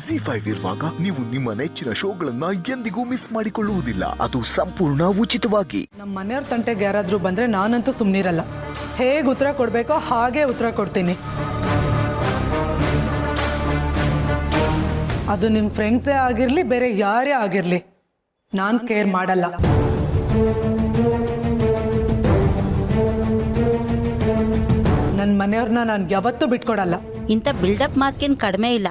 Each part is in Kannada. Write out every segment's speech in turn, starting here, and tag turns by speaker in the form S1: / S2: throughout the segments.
S1: Z5 ಇರುವಾಗ ನೀವು ನಿಮ್ಮ ನೆಚ್ಚಿನ ಶೋಗಳನ್ನ ಎಂದಿಗೂ ಮಿಸ್ ಮಾಡಿಕೊಳ್ಳುವುದಿಲ್ಲ. ಅದು ಸಂಪೂರ್ಣ ಉಚಿತವಾಗಿ.
S2: ನಮ್ಮ ಮನೆಯವ್ರ ತಂಟೆಗೆ ಯಾರಾದ್ರೂ ಬಂದ್ರೆ ನಾನಂತೂ ಸುಮ್ಮನಿರಲ್ಲ. ಹೇಗೆ ಉತ್ತರ ಕೊಡ್ಬೇಕೋ ಹಾಗೆ ಉತ್ತರ ಕೊಡ್ತೀನಿ. ಅದು ನಿಮ್ಮ ಫ್ರೆಂಡ್ಸೇ ಆಗಿರ್ಲಿ, ಬೇರೆ ಯಾರೇ ಆಗಿರ್ಲಿ, ನಾನು ಕೇರ್ ಮಾಡಲ್ಲ. ನನ್ನ ಮನೆಯವ್ರನ್ನ ನಾನು ಯಾವತ್ತೂ ಬಿಟ್ಕೊಡಲ್ಲ.
S3: ಇಂಥ ಬಿಲ್ಡಪ್ ಮಾತ್ಕೇನು ಕಡಿಮೆ ಇಲ್ಲ.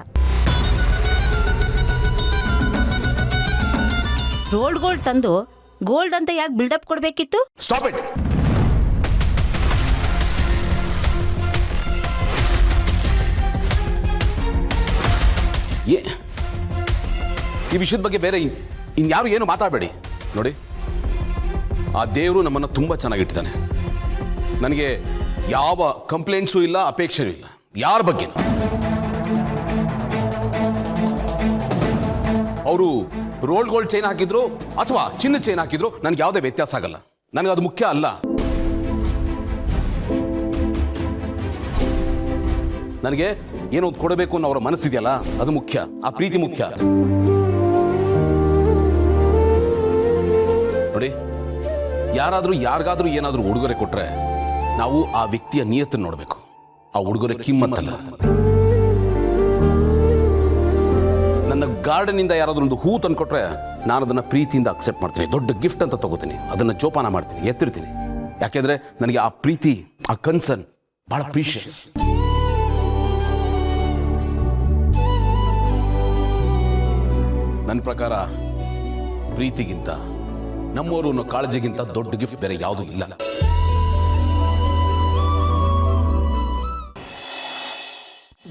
S3: ರೋಲ್ಡ್ ಗೋಲ್ಡ್ ತಂದು ಗೋಲ್ಡ್ ಅಂತ ಯಾಕೆ ಬಿಲ್ಡಪ್ ಕೊಡ್ಬೇಕಿತ್ತು?
S4: Stop it. ಈ ವಿಷಯದ ಬಗ್ಗೆ ಬೇರೆ ಇನ್ಯಾರು ಏನು ಮಾತಾಡಬೇಡಿ. ನೋಡಿ, ಆ ದೇವರು ನಮ್ಮನ್ನು ತುಂಬ ಚೆನ್ನಾಗಿಟ್ಟಿದ್ದಾನೆ. ನನಗೆ ಯಾವ ಕಂಪ್ಲೇಂಟ್ಸು ಇಲ್ಲ, ಅಪೇಕ್ಷೆನೂ ಇಲ್ಲ ಯಾರ ಬಗ್ಗೆ. ಅವರು ರೋಲ್ಡ್ ಗೋಲ್ಡ್ ಚೈನ್ ಹಾಕಿದ್ರು ಅಥವಾ ಚಿನ್ನ ಚೈನ್ ಹಾಕಿದ್ರು ನನಗೆ ಯಾವುದೇ ವ್ಯತ್ಯಾಸ ಆಗಲ್ಲ. ನನಗೆ ಅದು ಮುಖ್ಯ ಅಲ್ಲ. ನನಗೆ ಏನೋ ಕೊಡಬೇಕು ಅನ್ನೋ ಅವರ ಮನಸ್ಸಿದೆಯಲ್ಲ, ಅದು ಮುಖ್ಯ. ಆ ಪ್ರೀತಿ ಮುಖ್ಯ. ನೋಡಿ, ಯಾರಾದರೂ ಯಾರಿಗಾದ್ರೂ ಏನಾದರೂ ಉಡುಗೊರೆ ಕೊಟ್ರೆ ನಾವು ಆ ವ್ಯಕ್ತಿಯ ನಿಯತ್ತನ್ನು ನೋಡಬೇಕು, ಆ ಉಡುಗೊರೆ ಕಿಮ್ಮತ್ತಲ್ಲ. ನನ್ನ ಗಾರ್ಡನಿಂದ ಯಾರಾದ್ರೂ ಒಂದು ಹೂ ತಂದುಕೊಟ್ರೆ ನಾನು ಅದನ್ನು ಪ್ರೀತಿಯಿಂದ ಅಕ್ಸೆಪ್ಟ್ ಮಾಡ್ತೀನಿ. ದೊಡ್ಡ ಗಿಫ್ಟ್ ಅಂತ ತಗೋತೀನಿ, ಅದನ್ನು ಜೋಪಾನ ಮಾಡ್ತೀನಿ, ಎತ್ತಿರ್ತೀನಿ. ಯಾಕೆಂದ್ರೆ ನನಗೆ ಆ ಪ್ರೀತಿ, ಆ ಕನ್ಸರ್ನ್ ಬಹಳ ಪ್ರೀಷಿಯಸ್. ನನ್ನ ಪ್ರಕಾರ ಪ್ರೀತಿಗಿಂತ, ನಮ್ಮವರು ಅನ್ನೋ ಕಾಳಜಿಗಿಂತ ದೊಡ್ಡ ಗಿಫ್ಟ್ ಬೇರೆ ಯಾವುದೂ ಇಲ್ಲ.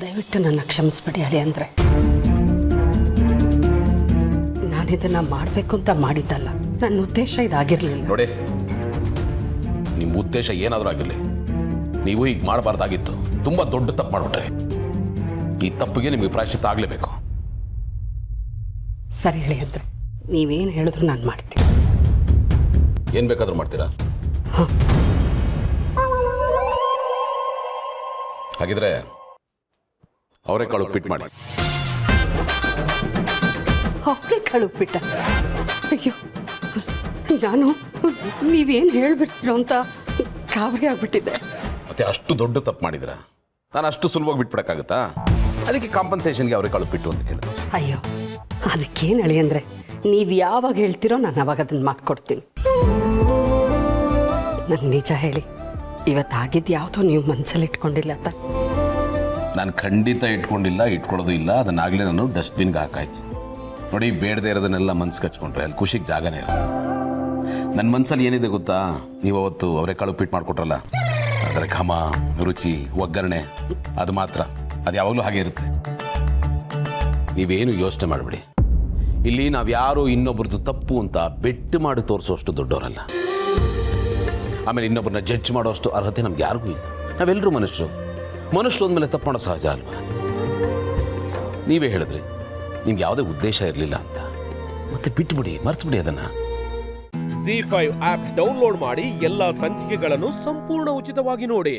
S5: ದಯವಿಟ್ಟು ನನ್ನ ಕ್ಷಮಿಸ್ಬಿಡಿ ಅಳಿ. ಅಂದರೆ ನಾನಿದನ್ನು ಮಾಡಬೇಕು ಅಂತ ಮಾಡಿದ್ದಲ್ಲ. ನನ್ನ ಉದ್ದೇಶ ಇದಾಗಿರಲಿಲ್ಲ.
S4: ನೋಡಿ, ನಿಮ್ಮ ಉದ್ದೇಶ ಏನಾದರೂ ಆಗಿರಲಿ, ನೀವು ಈಗ ಮಾಡಬಾರ್ದಾಗಿತ್ತು. ತುಂಬ ದೊಡ್ಡ ತಪ್ಪು ಮಾಡಿಬಿಟ್ರೆ ಈ ತಪ್ಪಿಗೆ ನಿಮಗೆ ಪ್ರಾಯಶ್ಚಿತ್ತ ಆಗಲೇಬೇಕು.
S5: ಸರಿ ಹೇಳಿ ಅಂದರೆ ನೀವೇನು ಹೇಳಿದ್ರು ನಾನು ಮಾಡ್ತೀನಿ.
S4: ಏನು ಬೇಕಾದರೂ ಮಾಡ್ತೀರಾ? ಹಾಗಿದ್ರೆ ಅವರೆಕಾಳು ಉಪ್ಪಿಟ್ಟು ಮಾಡಿ.
S5: ಅವರೆಕಾಳು ಉಪ್ಪಿಟ್ಟ? ಅಯ್ಯೋ, ನಾನು ನೀವೇನು ಹೇಳ್ಬಿಡ್ತೀರೋ ಅಂತ ಗಾಬರಿ ಆಗ್ಬಿಟ್ಟಿದ್ದೆ.
S4: ಮತ್ತೆ ಅಷ್ಟು ದೊಡ್ಡ ತಪ್ಪು ಮಾಡಿದ್ರ ನಾನು ಅಷ್ಟು ಸುಲಭವಾಗಿ ಬಿಟ್ಬಿಡಕ್ಕಾಗತ್ತಾ? ಅದಕ್ಕೆ ಕಾಂಪನ್ಸೇಷನ್ಗೆ ಅವರೆಕಾಳು ಉಪ್ಪಿಟ್ಟು ಅಂತ ಹೇಳಿದೆ.
S5: ಅಯ್ಯೋ, ಅದಕ್ಕೇನು ಹೇಳಿ ಅಂದರೆ ನೀವು ಯಾವಾಗ ಹೇಳ್ತೀರೋ ನಾನು ಅವಾಗ ಅದನ್ನು ಮಾಡಿಕೊಡ್ತೀನಿ. ನಂಗೆ ನಿಜ ಹೇಳಿ, ಇವತ್ತಾಗಿದ್ದು ಯಾವುದೋ ನೀವು ಮನಸ್ಸಲ್ಲಿ ಇಟ್ಕೊಂಡಿಲ್ಲ ಅಂತ?
S4: ನಾನು ಖಂಡಿತ ಇಟ್ಕೊಳ್ಳೋದು ಇಲ್ಲ. ಅದನ್ನಾಗಲೇ ನಾನು ಡಸ್ಟ್ಬಿನ್ಗೆ ಹಾಕಾಯ್ತು. ನೋಡಿ, ಬೇಡದೇ ಇರೋದನ್ನೆಲ್ಲ ಮನ್ಸು ಕಚ್ಕೊಂಡ್ರೆ ಅಲ್ಲಿ ಖುಷಿಗೆ ಜಾಗನೇ ಇರಲ್ಲ. ನನ್ನ ಮನಸ್ಸಲ್ಲಿ ಏನಿದೆ ಗೊತ್ತಾ? ನೀವು ಅವತ್ತು ಅವರೆಕಾಳು ಉಪ್ಪಿಟ್ಟು ಮಾಡಿಕೊಟ್ರಲ್ಲ, ಅದರ ಘಮ, ರುಚಿ, ಒಗ್ಗರಣೆ, ಅದು ಮಾತ್ರ, ಅದು ಯಾವಾಗಲೂ ಹಾಗೆ ಇರುತ್ತೆ. ನೀವೇನು ಯೋಚನೆ ಮಾಡಬೇಡಿ. ಇಲ್ಲಿ ನಾವು ಯಾರು ಇನ್ನೊಬ್ರದ್ದು ತಪ್ಪು ಅಂತ ಬೆಟ್ಟು ಮಾಡಿ ತೋರಿಸೋಷ್ಟು ದೊಡ್ಡವರಲ್ಲ. ಆಮೇಲೆ ಇನ್ನೊಬ್ಬರನ್ನ ಜಡ್ಜ್ ಮಾಡೋಷ್ಟು ಅರ್ಹತೆ ನಮ್ಗೆ ಯಾರಿಗೂ ಇಲ್ಲ. ನಾವೆಲ್ಲರೂ ಮನುಷ್ಯರು ಅಂದಮೇಲೆ ತಪ್ಪು ಮಾಡೋ ಸಹಜ ಅಲ್ವಾ? ನೀವೇ ಹೇಳಿದ್ರಿ ನಿಮ್ಗೆ ಯಾವುದೇ ಉದ್ದೇಶ ಇರಲಿಲ್ಲ ಅಂತ. ಮತ್ತೆ ಬಿಟ್ಟುಬಿಡಿ, ಮರ್ತು ಅದನ್ನ.
S6: Z5 ಆಪ್ ಡೌನ್ಲೋಡ್ ಮಾಡಿ ಎಲ್ಲಾ ಸಂಚಿಕೆಗಳನ್ನು ಸಂಪೂರ್ಣ ಉಚಿತವಾಗಿ ನೋಡಿ.